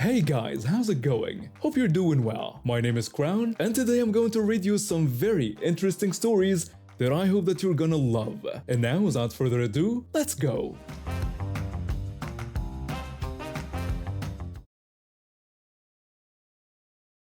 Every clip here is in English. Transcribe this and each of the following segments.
Hey guys, how's it going? Hope you're doing well. My name is Crown, and today I'm going to read you some very interesting stories that I hope that you're gonna love. And now, without further ado, let's go!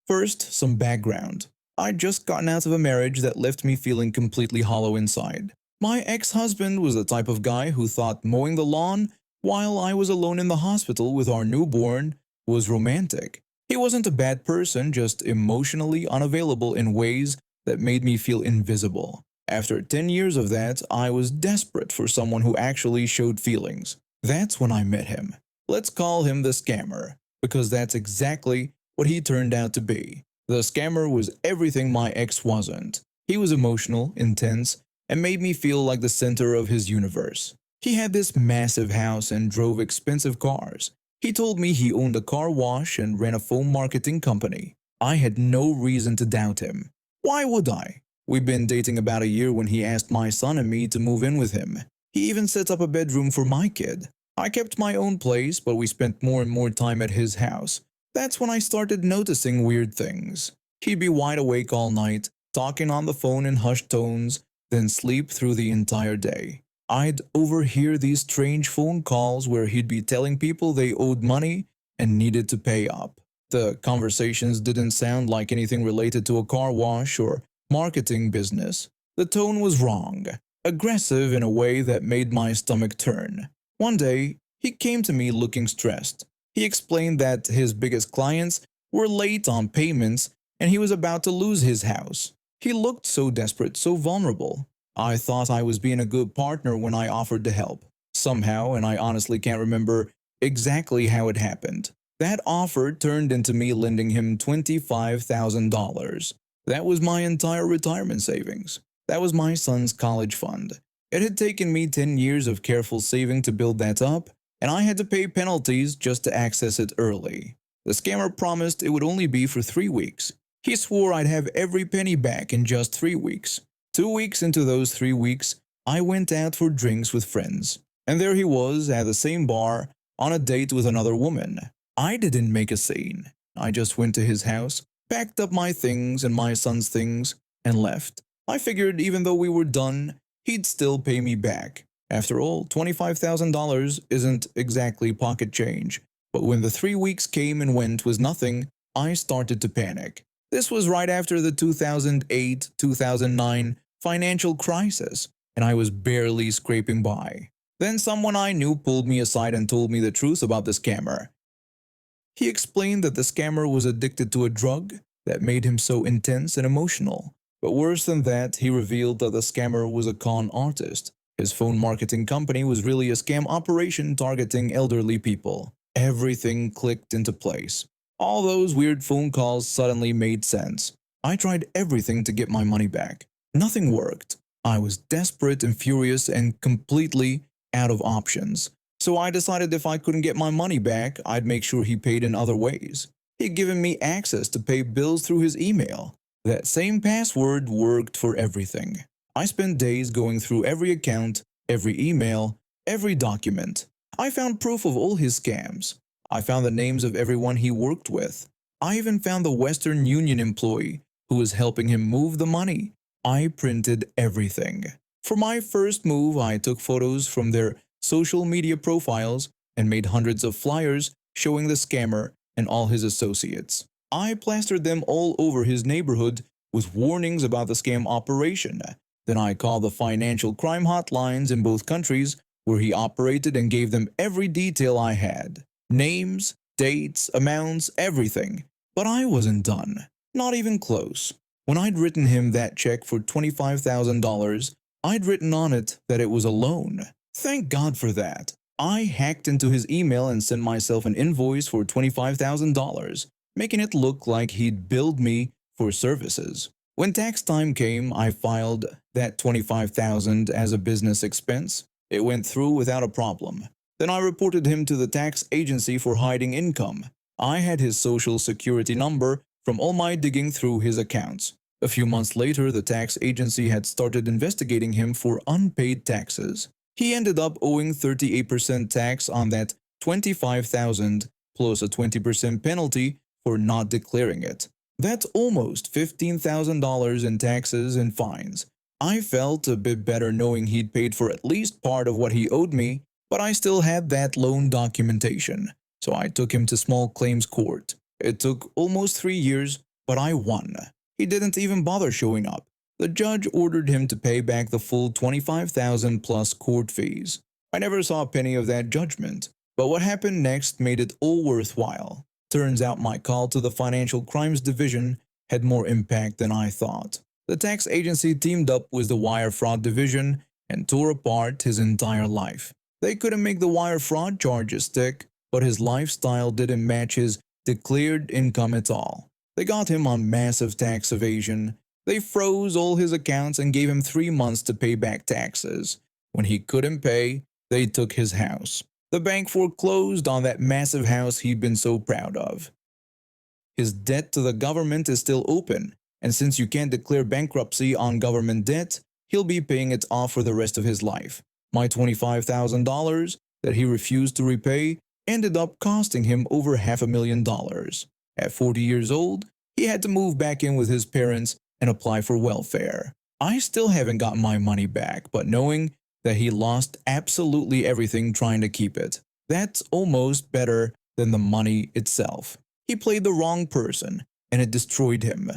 First, some background. I'd just gotten out of a marriage that left me feeling completely hollow inside. My ex-husband was the type of guy who thought mowing the lawn while I was alone in the hospital with our newborn was romantic. He wasn't a bad person, just emotionally unavailable in ways that made me feel invisible. After 10 years of that, I was desperate for someone who actually showed feelings. That's when I met him. Let's call him the scammer, because that's exactly what he turned out to be. The scammer was everything my ex wasn't. He was emotional, intense, and made me feel like the center of his universe. He had this massive house and drove expensive cars. He told me he owned a car wash and ran a phone marketing company. I had no reason to doubt him. Why would I? We'd been dating about a year when he asked my son and me to move in with him. He even set up a bedroom for my kid. I kept my own place, but we spent more and more time at his house. That's when I started noticing weird things. He'd be wide awake all night, talking on the phone in hushed tones, then sleep through the entire day. I'd overhear these strange phone calls where he'd be telling people they owed money and needed to pay up. The conversations didn't sound like anything related to a car wash or marketing business. The tone was wrong, aggressive in a way that made my stomach turn. One day, he came to me looking stressed. He explained that his biggest clients were late on payments and he was about to lose his house. He looked so desperate, so vulnerable. I thought I was being a good partner when I offered to help. Somehow, and I honestly can't remember exactly how it happened, that offer turned into me lending him $25,000. That was my entire retirement savings. That was my son's college fund. It had taken me 10 years of careful saving to build that up, and I had to pay penalties just to access it early. The scammer promised it would only be for 3 weeks. He swore I'd have every penny back in just 3 weeks. 2 weeks into those 3 weeks, I went out for drinks with friends. And there he was at the same bar on a date with another woman. I didn't make a scene. I just went to his house, packed up my things and my son's things, and left. I figured even though we were done, he'd still pay me back. After all, $25,000 isn't exactly pocket change. But when the 3 weeks came and went with nothing, I started to panic. This was right after the 2008-2009 financial crisis, and I was barely scraping by. Then someone I knew pulled me aside and told me the truth about the scammer. He explained that the scammer was addicted to a drug that made him so intense and emotional. But worse than that, he revealed that the scammer was a con artist. His phone marketing company was really a scam operation targeting elderly people. Everything clicked into place. All those weird phone calls suddenly made sense. I tried everything to get my money back. Nothing worked. I was desperate and furious and completely out of options. So I decided if I couldn't get my money back, I'd make sure he paid in other ways. He'd given me access to pay bills through his email. That same password worked for everything. I spent days going through every account, every email, every document. I found proof of all his scams. I found the names of everyone he worked with. I even found the Western Union employee who was helping him move the money. I printed everything. For my first move, I took photos from their social media profiles and made hundreds of flyers showing the scammer and all his associates. I plastered them all over his neighborhood with warnings about the scam operation. Then I called the financial crime hotlines in both countries where he operated and gave them every detail I had. Names, dates, amounts, everything. But I wasn't done. Not even close. When I'd written him that check for $25,000, I'd written on it that it was a loan. Thank God for that. I hacked into his email and sent myself an invoice for $25,000, making it look like he'd billed me for services. When tax time came, I filed that $25,000 as a business expense. It went through without a problem. Then I reported him to the tax agency for hiding income. I had his social security number from all my digging through his accounts. A few months later, the tax agency had started investigating him for unpaid taxes. He ended up owing 38% tax on that $25,000 plus a 20% penalty for not declaring it. That's almost $15,000 in taxes and fines. I felt a bit better knowing he'd paid for at least part of what he owed me, but I still had that loan documentation, so I took him to small claims court. It took almost 3 years, but I won. He didn't even bother showing up. The judge ordered him to pay back the full $25,000 plus court fees. I never saw a penny of that judgment, but what happened next made it all worthwhile. Turns out my call to the Financial Crimes Division had more impact than I thought. The tax agency teamed up with the Wire Fraud Division and tore apart his entire life. They couldn't make the wire fraud charges stick, but his lifestyle didn't match his declared income at all. They got him on massive tax evasion. They froze all his accounts and gave him 3 months to pay back taxes. When he couldn't pay, they took his house. The bank foreclosed on that massive house he'd been so proud of. His debt to the government is still open, and since you can't declare bankruptcy on government debt, he'll be paying it off for the rest of his life. My $25,000 that he refused to repay ended up costing him over $500,000. At 40 years old, he had to move back in with his parents and apply for welfare. I still haven't gotten my money back, but knowing that he lost absolutely everything trying to keep it, that's almost better than the money itself. He played the wrong person, and it destroyed him.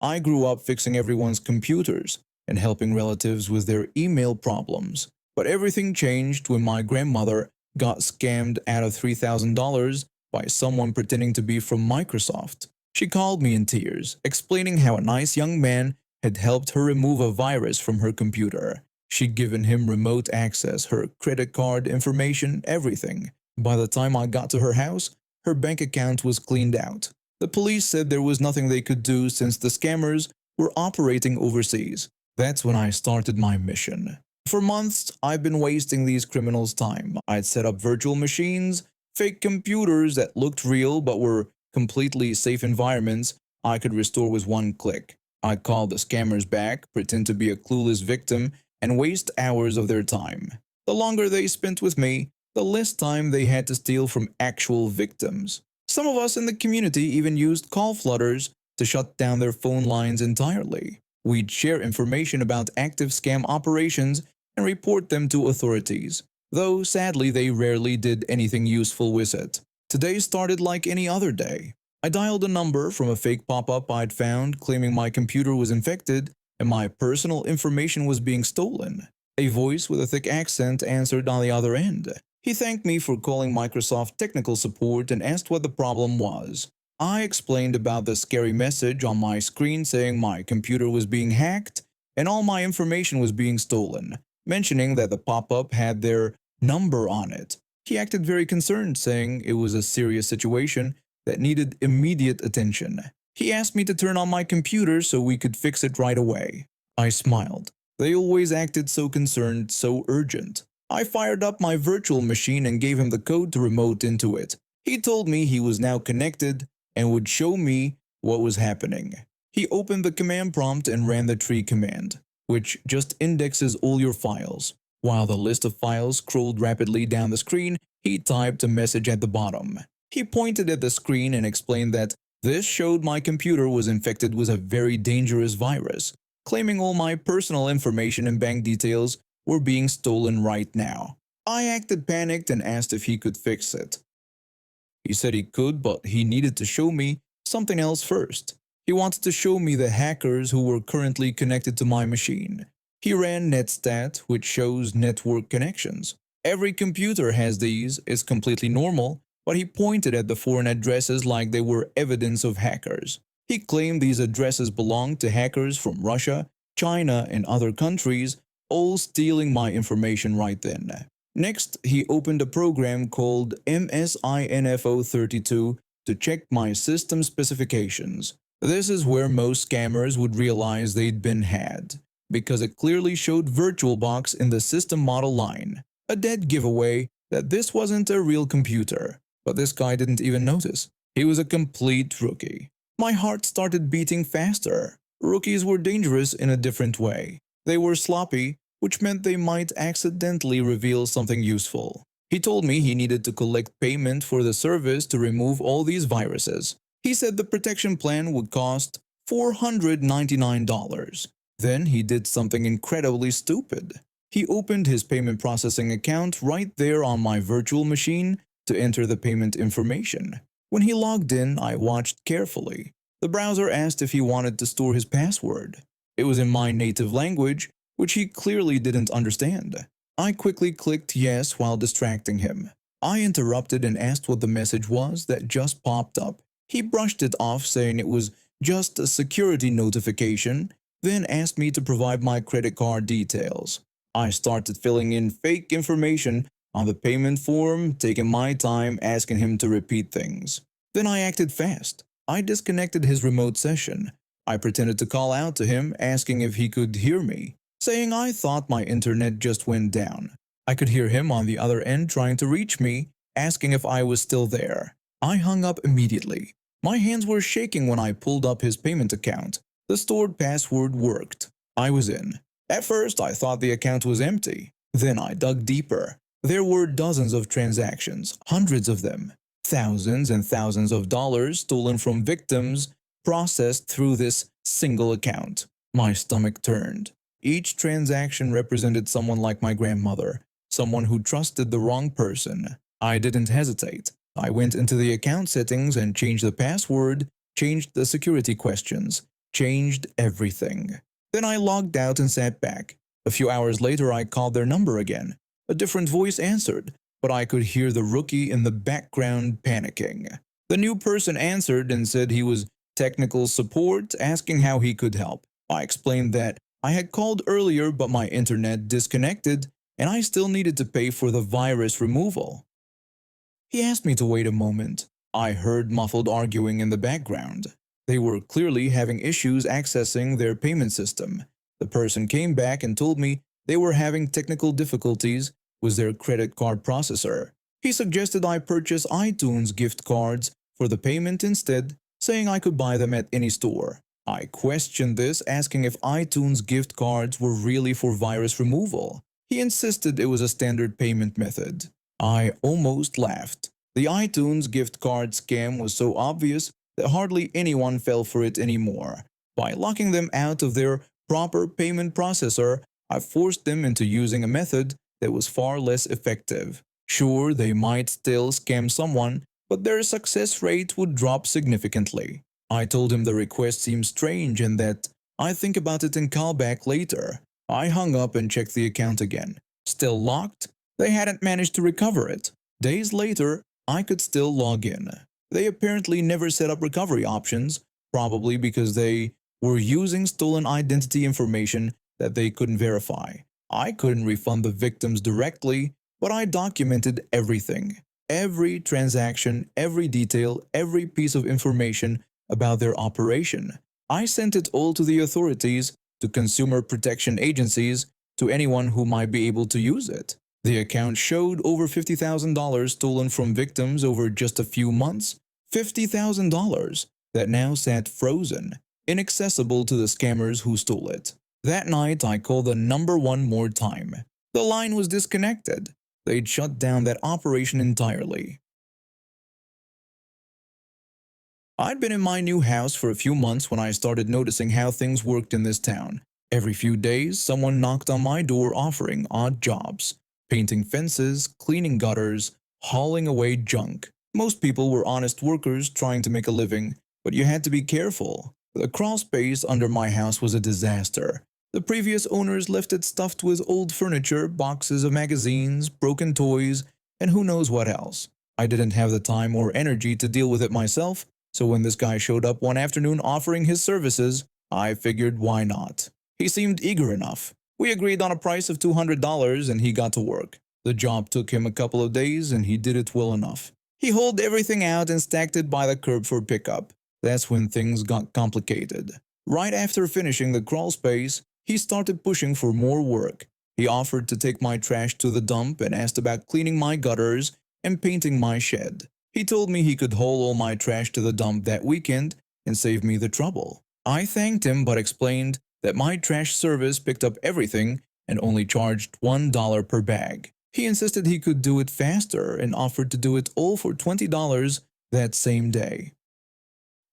I grew up fixing everyone's computers and helping relatives with their email problems, but everything changed when my grandmother got scammed out of $3,000 by someone pretending to be from Microsoft. She called me in tears, explaining how a nice young man had helped her remove a virus from her computer. She'd given him remote access, her credit card information, everything. By the time I got to her house, her bank account was cleaned out. The police said there was nothing they could do since the scammers were operating overseas. That's when I started my mission. For months, I've been wasting these criminals' time. I'd set up virtual machines, fake computers that looked real but were completely safe environments I could restore with one click. I'd call the scammers back, pretend to be a clueless victim, and waste hours of their time. The longer they spent with me, the less time they had to steal from actual victims. Some of us in the community even used call flooders to shut down their phone lines entirely. We'd share information about active scam operations and report them to authorities, though sadly they rarely did anything useful with it. Today started like any other day. I dialed a number from a fake pop-up I'd found claiming my computer was infected and my personal information was being stolen. A voice with a thick accent answered on the other end. He thanked me for calling Microsoft technical support and asked what the problem was. I explained about the scary message on my screen saying my computer was being hacked and all my information was being stolen, mentioning that the pop-up had their number on it. He acted very concerned, saying it was a serious situation that needed immediate attention. He asked me to turn on my computer so we could fix it right away. I smiled. They always acted so concerned, so urgent. I fired up my virtual machine and gave him the code to remote into it. He told me he was now connected and would show me what was happening. He opened the command prompt and ran the tree command, which just indexes all your files. While the list of files scrolled rapidly down the screen, he typed a message at the bottom. He pointed at the screen and explained that this showed my computer was infected with a very dangerous virus, claiming all my personal information and bank details were being stolen right now. I acted panicked and asked if he could fix it. He said he could, but he needed to show me something else first. He wanted to show me the hackers who were currently connected to my machine. He ran Netstat, which shows network connections. Every computer has these, it's completely normal, but he pointed at the foreign addresses like they were evidence of hackers. He claimed these addresses belonged to hackers from Russia, China, and other countries, all stealing my information right then. Next, he opened a program called MSINFO32 to check my system specifications. This is where most scammers would realize they'd been had, because it clearly showed VirtualBox in the system model line. A dead giveaway that this wasn't a real computer, but this guy didn't even notice. He was a complete rookie. My heart started beating faster. Rookies were dangerous in a different way. They were sloppy, which meant they might accidentally reveal something useful. He told me he needed to collect payment for the service to remove all these viruses. He said the protection plan would cost $499. Then he did something incredibly stupid. He opened his payment processing account right there on my virtual machine to enter the payment information. When he logged in, I watched carefully. The browser asked if he wanted to store his password. It was in my native language, which he clearly didn't understand. I quickly clicked yes while distracting him. I interrupted and asked what the message was that just popped up. He brushed it off, saying it was just a security notification, then asked me to provide my credit card details. I started filling in fake information on the payment form, taking my time asking him to repeat things. Then I acted fast. I disconnected his remote session. I pretended to call out to him, asking if he could hear me, saying I thought my internet just went down. I could hear him on the other end trying to reach me, asking if I was still there. I hung up immediately. My hands were shaking when I pulled up his payment account. The stored password worked. I was in. At first, I thought the account was empty. Then I dug deeper. There were dozens of transactions, hundreds of them. Thousands and thousands of dollars stolen from victims, processed through this single account. My stomach turned. Each transaction represented someone like my grandmother, someone who trusted the wrong person. I didn't hesitate. I went into the account settings and changed the password, changed the security questions, changed everything. Then I logged out and sat back. A few hours later, I called their number again. A different voice answered, but I could hear the rookie in the background panicking. The new person answered and said he was technical support, asking how he could help. I explained that I had called earlier, but my internet disconnected, and I still needed to pay for the virus removal. He asked me to wait a moment. I heard muffled arguing in the background. They were clearly having issues accessing their payment system. The person came back and told me they were having technical difficulties with their credit card processor. He suggested I purchase iTunes gift cards for the payment instead, saying I could buy them at any store. I questioned this, asking if iTunes gift cards were really for virus removal. He insisted it was a standard payment method. I almost laughed. The iTunes gift card scam was so obvious that hardly anyone fell for it anymore. By locking them out of their proper payment processor, I forced them into using a method that was far less effective. Sure, they might still scam someone, but their success rate would drop significantly. I told him the request seemed strange and that I'd think about it and call back later. I hung up and checked the account again. Still locked? They hadn't managed to recover it. Days later, I could still log in. They apparently never set up recovery options, probably because they were using stolen identity information that they couldn't verify. I couldn't refund the victims directly, but I documented everything. Every transaction, every detail, every piece of information about their operation. I sent it all to the authorities, to consumer protection agencies, to anyone who might be able to use it. The account showed over $50,000 stolen from victims over just a few months. $50,000 that now sat frozen, inaccessible to the scammers who stole it. That night, I called the number one more time. The line was disconnected. They'd shut down that operation entirely. I'd been in my new house for a few months when I started noticing how things worked in this town. Every few days, someone knocked on my door offering odd jobs. Painting fences, cleaning gutters, hauling away junk. Most people were honest workers trying to make a living, but you had to be careful. The crawl space under my house was a disaster. The previous owners left it stuffed with old furniture, boxes of magazines, broken toys, and who knows what else. I didn't have the time or energy to deal with it myself, so when this guy showed up one afternoon offering his services, I figured why not. He seemed eager enough. We agreed on a price of $200 and he got to work. The job took him a couple of days and he did it well enough. He hauled everything out and stacked it by the curb for pickup. That's when things got complicated. Right after finishing the crawl space, he started pushing for more work. He offered to take my trash to the dump and asked about cleaning my gutters and painting my shed. He told me he could haul all my trash to the dump that weekend and save me the trouble. I thanked him but explained that my trash service picked up everything and only charged $1 per bag. He insisted he could do it faster and offered to do it all for $20 that same day.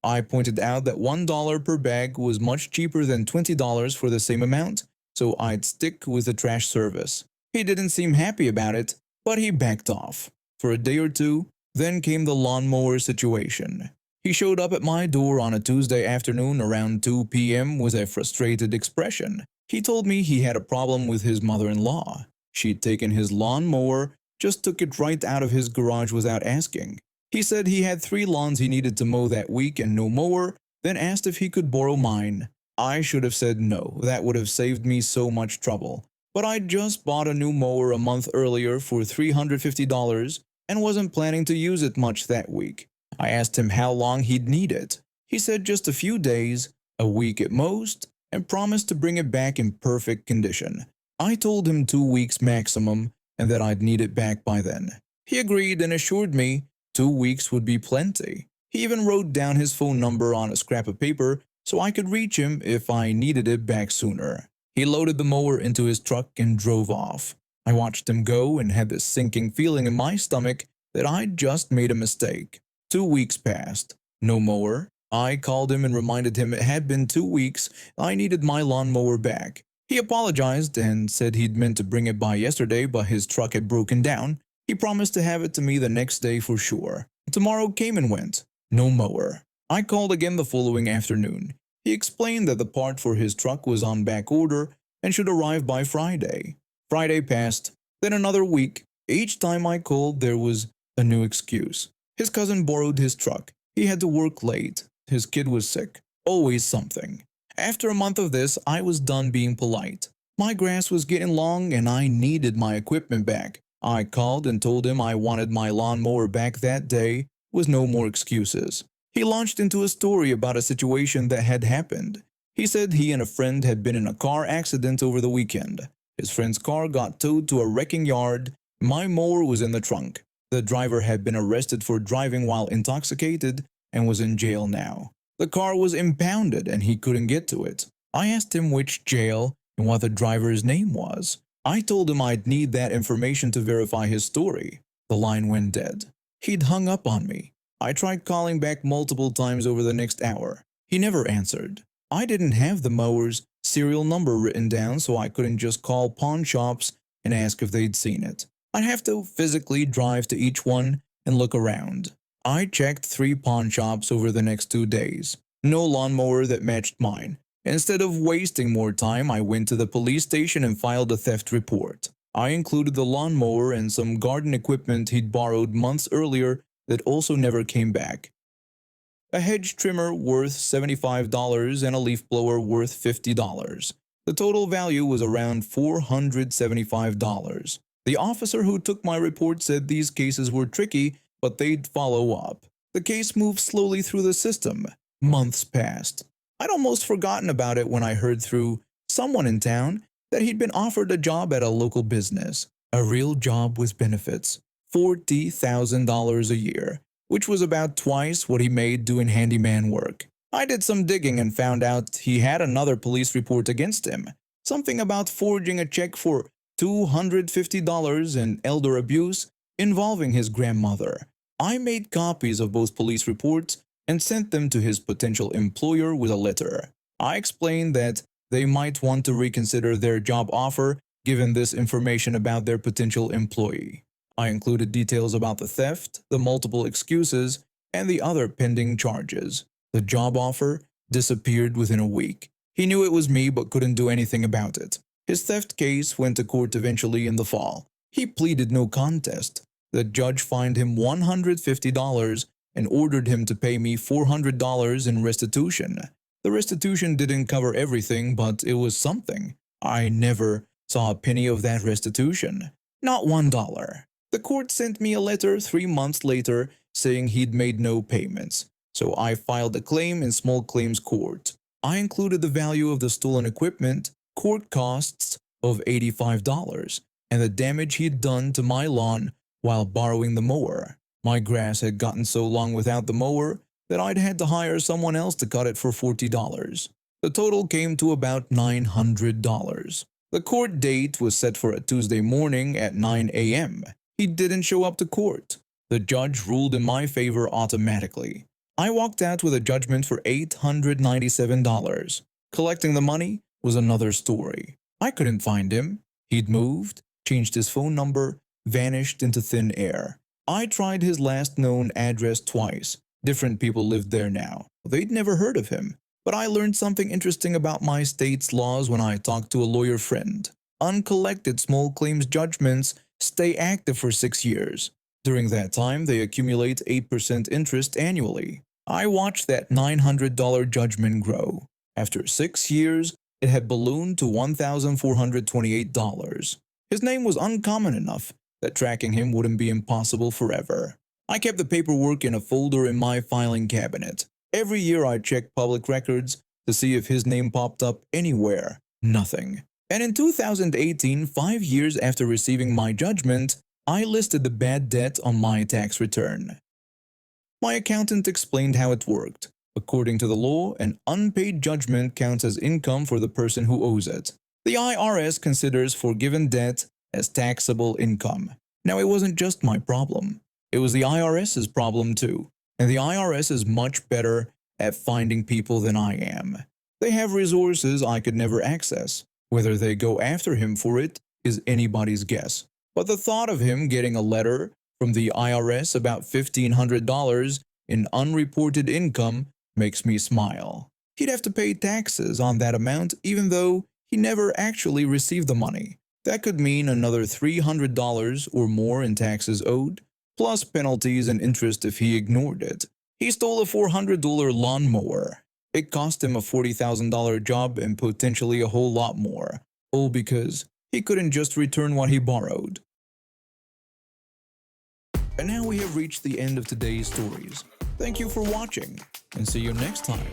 I pointed out that $1 per bag was much cheaper than $20 for the same amount, so I'd stick with the trash service. He didn't seem happy about it, but he backed off. For a day or two, then came the lawnmower situation. He showed up at my door on a Tuesday afternoon around 2 p.m. with a frustrated expression. He told me he had a problem with his mother-in-law. She'd taken his lawnmower, just took it right out of his garage without asking. He said he had 3 lawns he needed to mow that week and no mower, then asked if he could borrow mine. I should have said no, that would have saved me so much trouble. But I'd just bought a new mower a month earlier for $350 and wasn't planning to use it much that week. I asked him how long he'd need it. He said just a few days, a week at most, and promised to bring it back in perfect condition. I told him 2 weeks maximum and that I'd need it back by then. He agreed and assured me 2 weeks would be plenty. He even wrote down his phone number on a scrap of paper so I could reach him if I needed it back sooner. He loaded the mower into his truck and drove off. I watched him go and had this sinking feeling in my stomach that I'd just made a mistake. 2 weeks passed. No mower. I called him and reminded him it had been 2 weeks. I needed my lawnmower back. He apologized and said he'd meant to bring it by yesterday, but his truck had broken down. He promised to have it to me the next day for sure. Tomorrow came and went. No mower. I called again the following afternoon. He explained that the part for his truck was on back order and should arrive by Friday. Friday passed, then another week. Each time I called, there was a new excuse. His cousin borrowed his truck. He had to work late. His kid was sick. Always something. After a month of this, I was done being polite. My grass was getting long and I needed my equipment back. I called and told him I wanted my lawnmower back that day, with no more excuses. He launched into a story about a situation that had happened. He said he and a friend had been in a car accident over the weekend. His friend's car got towed to a wrecking yard. My mower was in the trunk. The driver had been arrested for driving while intoxicated and was in jail now. The car was impounded and he couldn't get to it. I asked him which jail and what the driver's name was. I told him I'd need that information to verify his story. The line went dead. He'd hung up on me. I tried calling back multiple times over the next hour. He never answered. I didn't have the mower's serial number written down, so I couldn't just call pawn shops and ask if they'd seen it. I'd have to physically drive to each one and look around. I checked 3 pawn shops over the next 2 days. No lawnmower that matched mine. Instead of wasting more time, I went to the police station and filed a theft report. I included the lawnmower and some garden equipment he'd borrowed months earlier that also never came back. A hedge trimmer worth $75 and a leaf blower worth $50. The total value was around $475. The officer who took my report said these cases were tricky, but they'd follow up. The case moved slowly through the system. Months passed. I'd almost forgotten about it when I heard through someone in town that he'd been offered a job at a local business. A real job with benefits. $40,000 a year, which was about twice what he made doing handyman work. I did some digging and found out he had another police report against him. Something about forging a check for $250 and elder abuse involving his grandmother. I made copies of both police reports and sent them to his potential employer with a letter. I explained that they might want to reconsider their job offer given this information about their potential employee. I included details about the theft, the multiple excuses, and the other pending charges. The job offer disappeared within a week. He knew it was me but couldn't do anything about it. His theft case went to court eventually in the fall. He pleaded no contest. The judge fined him $150 and ordered him to pay me $400 in restitution. The restitution didn't cover everything, but it was something. I never saw a penny of that restitution. Not $1. The court sent me a letter 3 months later saying he'd made no payments, so I filed a claim in small claims court. I included the value of the stolen equipment, court costs of $85, and the damage he'd done to my lawn while borrowing the mower. My grass had gotten so long without the mower that I'd had to hire someone else to cut it for $40. The total came to about $900. The court date was set for a Tuesday morning at 9 a.m. He didn't show up to court. The judge ruled in my favor automatically. I walked out with a judgment for $897. Collecting the money was another story. I couldn't find him. He'd moved, changed his phone number, vanished into thin air. I tried his last known address twice. Different people lived there now. They'd never heard of him. But I learned something interesting about my state's laws when I talked to a lawyer friend. Uncollected small claims judgments stay active for 6 years. During that time, they accumulate 8% interest annually. I watched that $900 judgment grow. After 6 years, it had ballooned to $1,428. His name was uncommon enough that tracking him wouldn't be impossible forever. I kept the paperwork in a folder in my filing cabinet. Every year I checked public records to see if his name popped up anywhere. Nothing. And in 2018, 5 years after receiving my judgment, I listed the bad debt on my tax return. My accountant explained how it worked. According to the law, an unpaid judgment counts as income for the person who owes it. The IRS considers forgiven debt as taxable income. Now, it wasn't just my problem. It was the IRS's problem too. And the IRS is much better at finding people than I am. They have resources I could never access. Whether they go after him for it is anybody's guess. But the thought of him getting a letter from the IRS about $1,500 in unreported income makes me smile. He'd have to pay taxes on that amount even though he never actually received the money. That could mean another $300 or more in taxes owed, plus penalties and interest if he ignored it. He stole a $400 lawnmower. It cost him a $40,000 job and potentially a whole lot more, all because he couldn't just return what he borrowed. And now we have reached the end of today's stories. Thank you for watching, and see you next time.